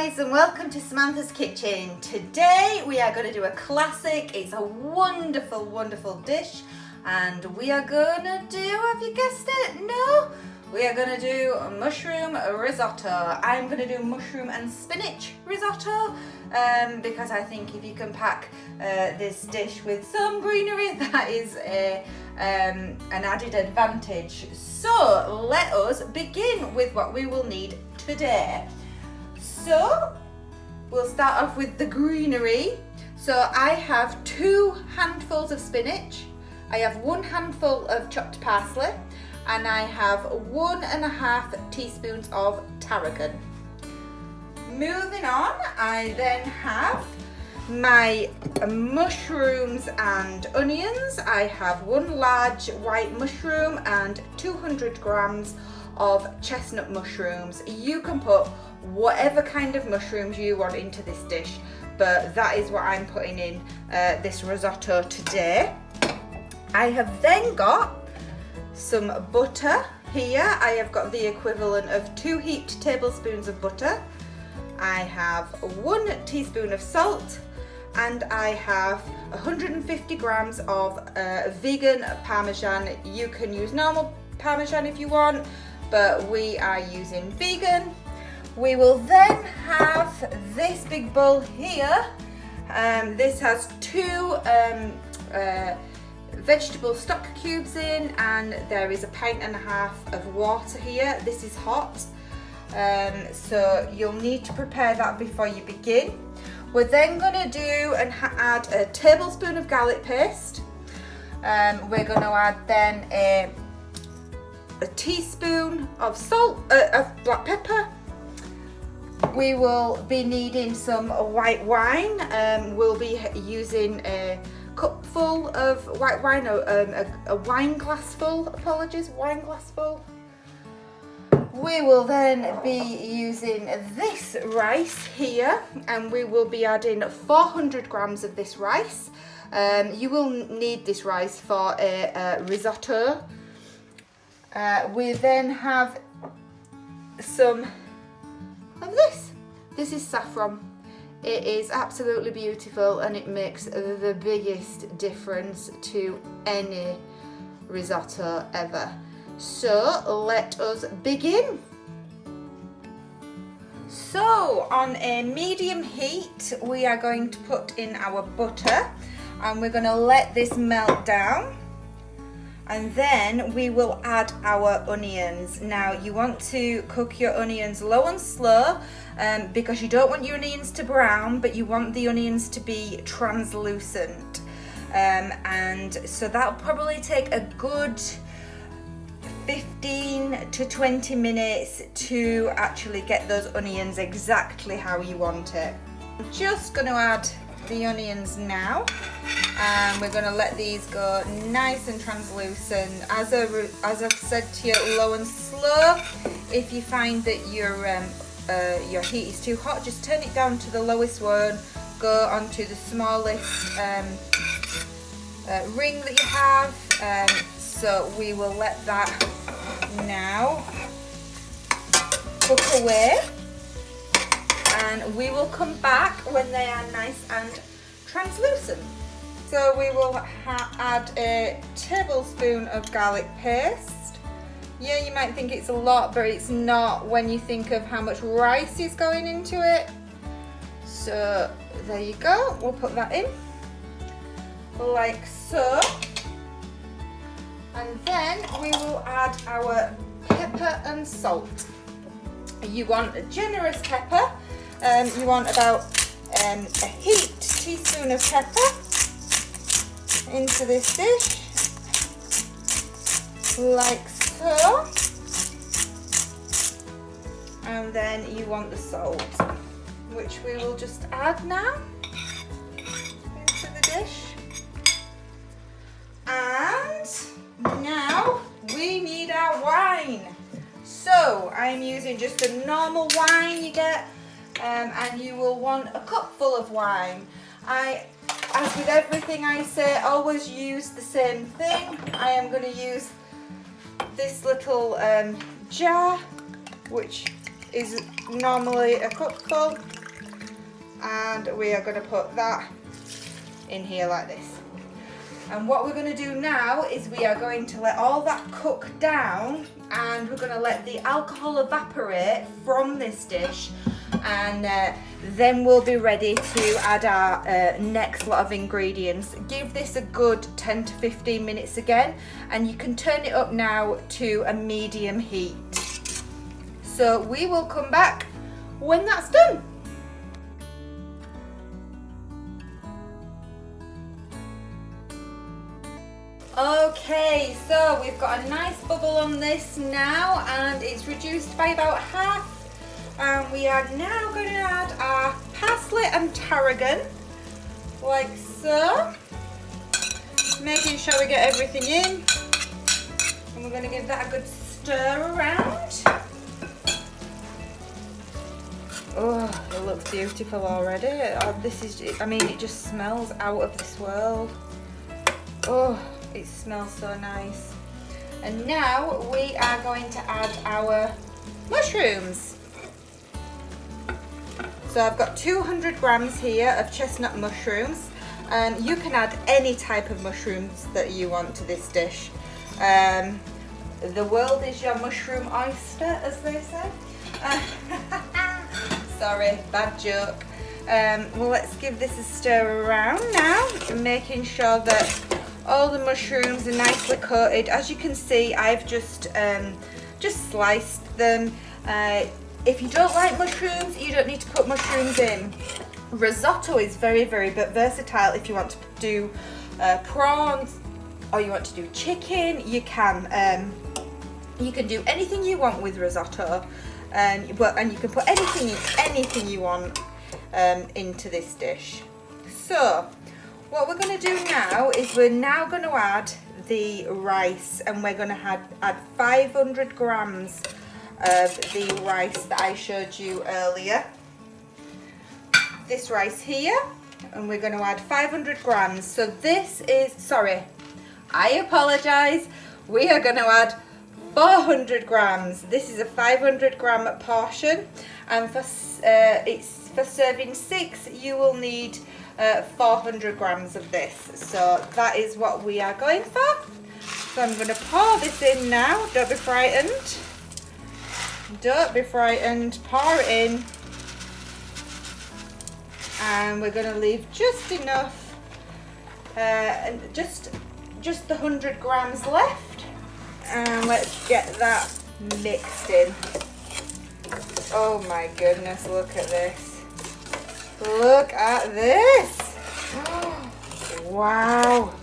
guys, and welcome to Samantha's Kitchen. Today we are going to do a classic. It's a wonderful, wonderful dish, and we are going to do, have you guessed it? No? We are going to do a mushroom risotto. I'm going to do mushroom and spinach risotto because I think if you can pack this dish with some greenery, that is an added advantage. So let us begin with what we will need today. So we'll start off with the greenery. So I have 2 handfuls of spinach, I have 1 handful of chopped parsley, and I have 1.5 teaspoons of tarragon. Moving on, I then have my mushrooms and onions. I have 1 large white mushroom and 200 grams of chestnut mushrooms. You can put whatever kind of mushrooms you want into this dish, but that is what I'm putting in this risotto today. I have then got some butter here. I have got the equivalent of 2 heaped tablespoons of butter. I have 1 teaspoon of salt, and I have 150 grams of vegan Parmesan. You can use normal Parmesan if you want, but we are using vegan. We will then have this big bowl here. This has 2 vegetable stock cubes in, and there is 1.5 pints of water here. This is hot, so you'll need to prepare that before you begin. We're then going to do and add a tablespoon of garlic paste. We're going to add then a teaspoon of salt, of black pepper. We will be needing some white wine. We'll be using a cupful of white wine, a wine glass full, wine glass full. We will then be using this rice here, and we will be adding 400 grams of this rice. You will need this rice for a risotto. We then have some of this. This is saffron. It is absolutely beautiful, and it makes the biggest difference to any risotto ever. So let us begin. So on a medium heat, we are going to put in our butter, and we're going to let this melt down. And then we will add our onions. Now you want to cook your onions low and slow because you don't want your onions to brown, but you want the onions to be translucent. And so that'll probably take a good 15 to 20 minutes to actually get those onions exactly how you want it. I'm just going to add the onions now, and we're going to let these go nice and translucent. As I've said to you, low and slow. If you find that your heat is too hot, just turn it down to the lowest one, go onto the smallest ring that you have. So we will let that now cook away, and we will come back when they are nice and translucent. So we will add a tablespoon of garlic paste. Yeah, you might think it's a lot, but it's not when you think of how much rice is going into it. So there you go, we'll put that in like so. And then we will add our pepper and salt. You want a generous pepper. You want about a heaped teaspoon of pepper into this dish, like so. And then you want the salt, which we will just add now into the dish. And now we need our wine. So I'm using just a normal wine you get, and you will want a cupful of wine. As with everything I say, always use the same thing. I am going to use this little jar, which is normally a cupful. and we are going to put that in here like this. And what we're going to do now is we are going to let all that cook down, and we're going to let the alcohol evaporate from this dish, and then we'll be ready to add our next lot of ingredients. Give this a good 10 to 15 minutes again, and you can turn it up now to a medium heat. So we will come back when that's done. Okay, so we've got a nice bubble on this now, and it's reduced by about half. And we are now going to add our parsley and tarragon, like so. Making sure we get everything in. And we're going to give that a good stir around. Oh, it looks beautiful already. Oh, I mean, it just smells out of this world. Oh, it smells so nice. And now we are going to add our mushrooms. So I've got 200 grams here of chestnut mushrooms. You can add any type of mushrooms that you want to this dish. The world is your mushroom oyster, as they say. Sorry, bad joke. Well, let's give this a stir around now, making sure that all the mushrooms are nicely coated. As you can see, I've just sliced them. If you don't like mushrooms, you don't need to put mushrooms in. Risotto is very, very versatile. If you want to do prawns or you want to do chicken, you can. You can do anything you want with risotto, and you can put anything you want into this dish. So what we're going to do now is we're now going to add the rice, and we're going to add 500 grams of the rice that I showed you earlier. This rice here, and we're going to add 500 grams. So this is, sorry, I apologise, we are going to add 400 grams. This is a 500 gram portion, and for serving 6 you will need 400 grams of this. So that is what we are going for. So I'm going to pour this in now. Don't be frightened. Don't be frightened. Pour it in. And we're going to leave just enough, just the 100 grams left. And let's get that mixed in. Oh my goodness, look at this. Look at this. Wow.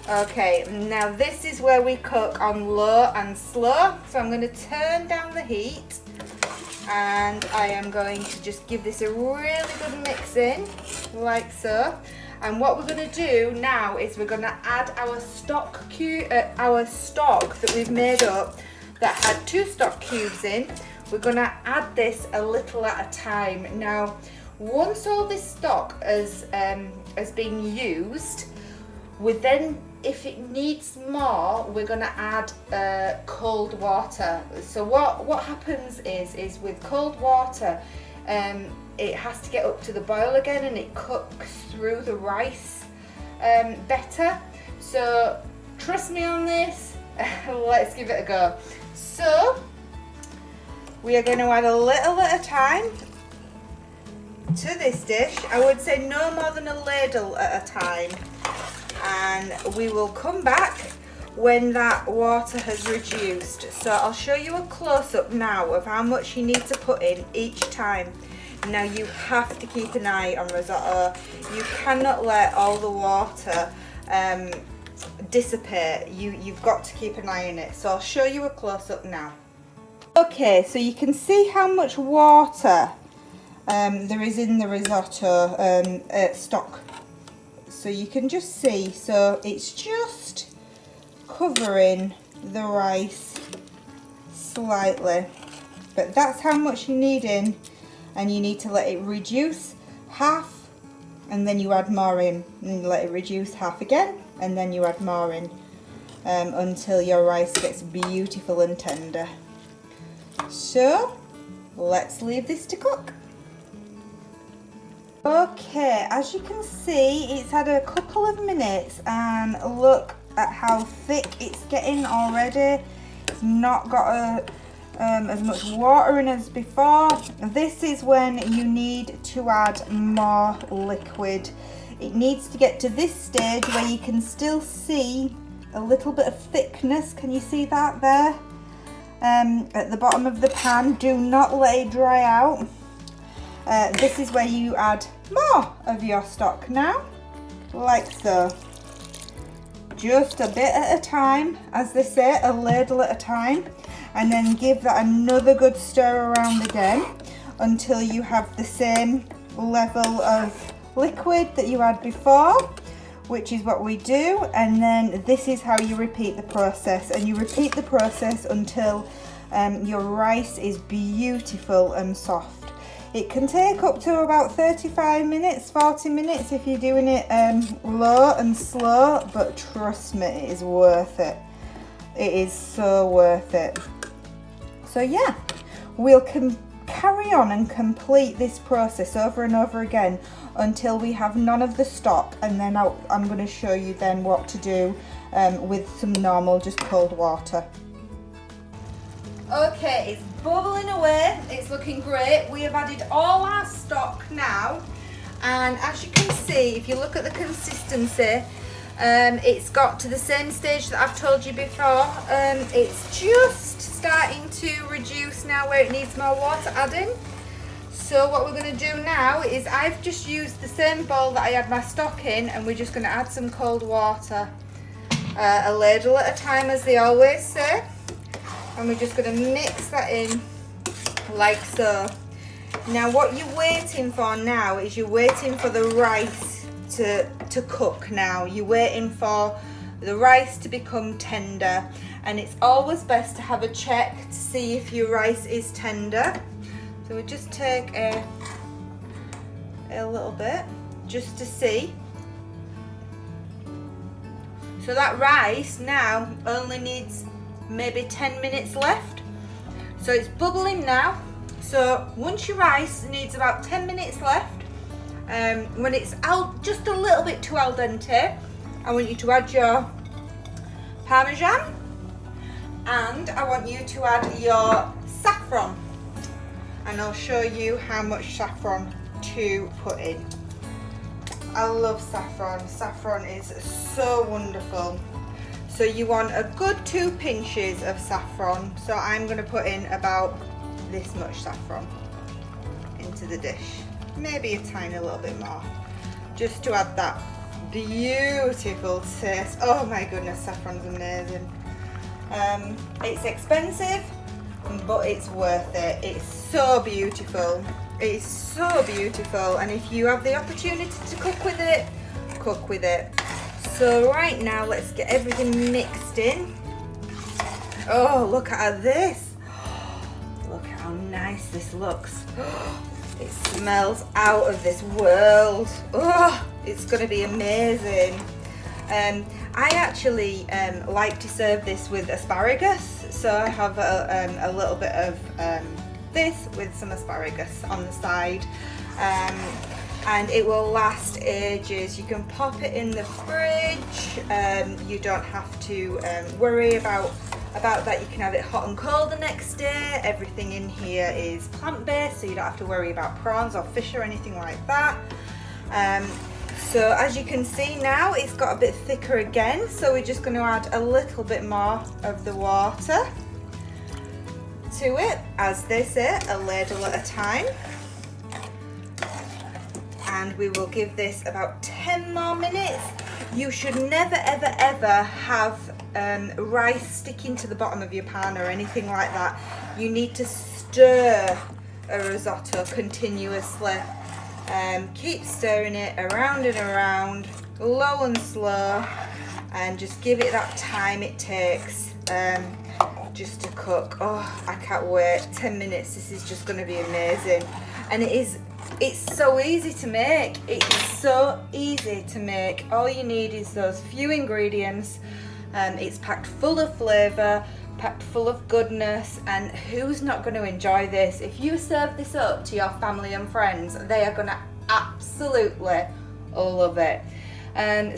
Okay, now this is where we cook on low and slow. So I'm going to turn down the heat, and I am going to just give this a really good mix in, like so. And what we're going to do now is we're going to add our stock that we've made up that had 2 stock cubes in. We're going to add this a little at a time. Now, once all this stock has been used, we then, if it needs more, we're going to add cold water. So what happens is with cold water, it has to get up to the boil again, and it cooks through the rice better. So trust me on this. Let's give it a go. So we are going to add a little at a time to this dish. I would say no more than a ladle at a time, and we will come back when that water has reduced. So I'll show you a close-up now of how much you need to put in each time. Now you have to keep an eye on risotto. You cannot let all the water dissipate. You've got to keep an eye on it. So I'll show you a close-up now. Okay, so you can see how much water there is in the risotto stock. So you can just see, so it's just covering the rice slightly, but that's how much you need in, and you need to let it reduce half, and then you add more in, and let it reduce half again, and then you add more in until your rice gets beautiful and tender. So let's leave this to cook. Okay, as you can see, it's had a couple of minutes and look at how thick it's getting already. It's not got as much water in as before. This is when you need to add more liquid. It needs to get to this stage where you can still see a little bit of thickness. Can you see that there? At the bottom of the pan. Do not let it dry out. This is where you add more of your stock now, like so. Just a bit at a time, as they say, a ladle at a time, and then give that another good stir around again until you have the same level of liquid that you had before, which is what we do. And then this is how you repeat the process, and you repeat the process until your rice is beautiful and soft. It can take up to about 35 minutes, 40 minutes if you're doing it low and slow, but trust me, it is worth it. It is so worth it. So yeah, we'll carry on and complete this process over and over again until we have none of the stock, and then I'm going to show you then what to do with some normal, just cold water. Okay, it's bubbling away, it's looking great. We have added all our stock now, and as you can see, if you look at the consistency, it's got to the same stage that I've told you before. It's just starting to reduce now where it needs more water adding. So what we're going to do now is I've just used the same bowl that I had my stock in, and we're just going to add some cold water, a ladle at a time, as they always say. And we're just going to mix that in like so. Now what you're waiting for now is you're waiting for the rice to cook now. You're waiting for the rice to become tender, and it's always best to have a check to see if your rice is tender. So we just take a little bit just to see. So that rice now only needs maybe 10 minutes left. So it's bubbling now. So once your rice needs about 10 minutes left, when it's out just a little bit too al dente, I want you to add your parmesan, and I want you to add your saffron, and I'll show you how much saffron to put in. I love saffron. Saffron is so wonderful. So you want a good 2 pinches of saffron. So I'm going to put in about this much saffron into the dish. Maybe a tiny little bit more, just to add that beautiful taste. Oh my goodness, saffron's amazing. It's expensive, but it's worth it. It's so beautiful. It's so beautiful, and if you have the opportunity to cook with it, cook with it. So right now, let's get everything mixed in. Oh, look at this. Look how nice this looks. It smells out of this world. Oh, it's going to be amazing. I actually like to serve this with asparagus. So I have a little bit of this with some asparagus on the side. And it will last ages. You can pop it in the fridge. You don't have to worry about that. You can have it hot and cold the next day. Everything in here is plant-based, so you don't have to worry about prawns or fish or anything like that. So as you can see now, it's got a bit thicker again, so we're just going to add a little bit more of the water to it, as they say, a ladle at a time. And we will give this about 10 more minutes. You should never ever ever have rice sticking to the bottom of your pan or anything like that. You need to stir a risotto continuously. Keep stirring it around and around, low and slow, and just give it that time it takes just to cook. Oh, I can't wait. 10 minutes, this is just going to be amazing. And it's so easy to make. It's so easy to make. All you need is those few ingredients. It's packed full of flavour, packed full of goodness, and who's not going to enjoy this? If you serve this up to your family and friends, they are going to absolutely love it.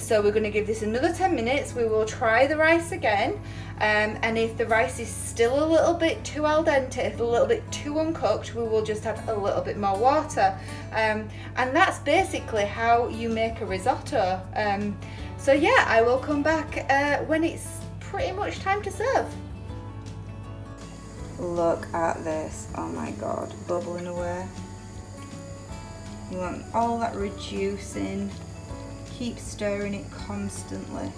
So we're going to give this another 10 minutes. We will try the rice again, and if the rice is still a little bit too al dente, if a little bit too uncooked, we will just add a little bit more water, and that's basically how you make a risotto. So yeah, I will come back when it's pretty much time to serve. Look at this, oh my god, bubbling away. You want all that reducing. Keep stirring it constantly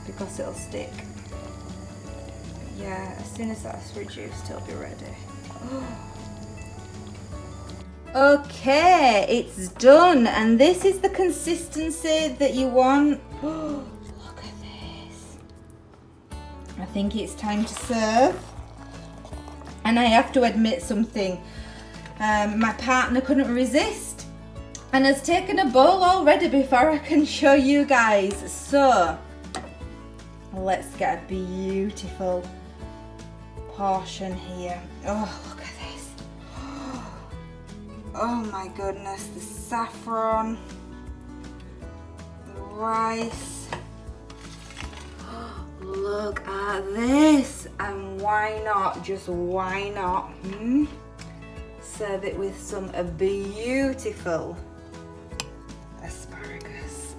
because it'll stick. Yeah, as soon as that's reduced, it'll be ready. Okay, it's done, and this is the consistency that you want. Look at this. I think it's time to serve. And I have to admit something. My partner couldn't resist and has taken a bowl already before I can show you guys. So let's get a beautiful portion here. Oh, look at this. Oh my goodness, the saffron, the rice. Look at this, and why not, just why not, serve it with some beautiful asparagus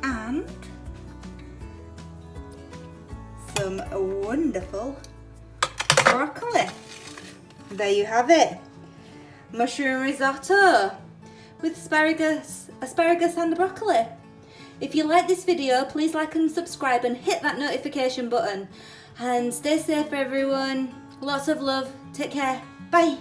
and some wonderful broccoli. There you have it, mushroom risotto with asparagus and broccoli. If you like this video, please like and subscribe and hit that notification button. And stay safe everyone. Lots of love. Take care. Bye.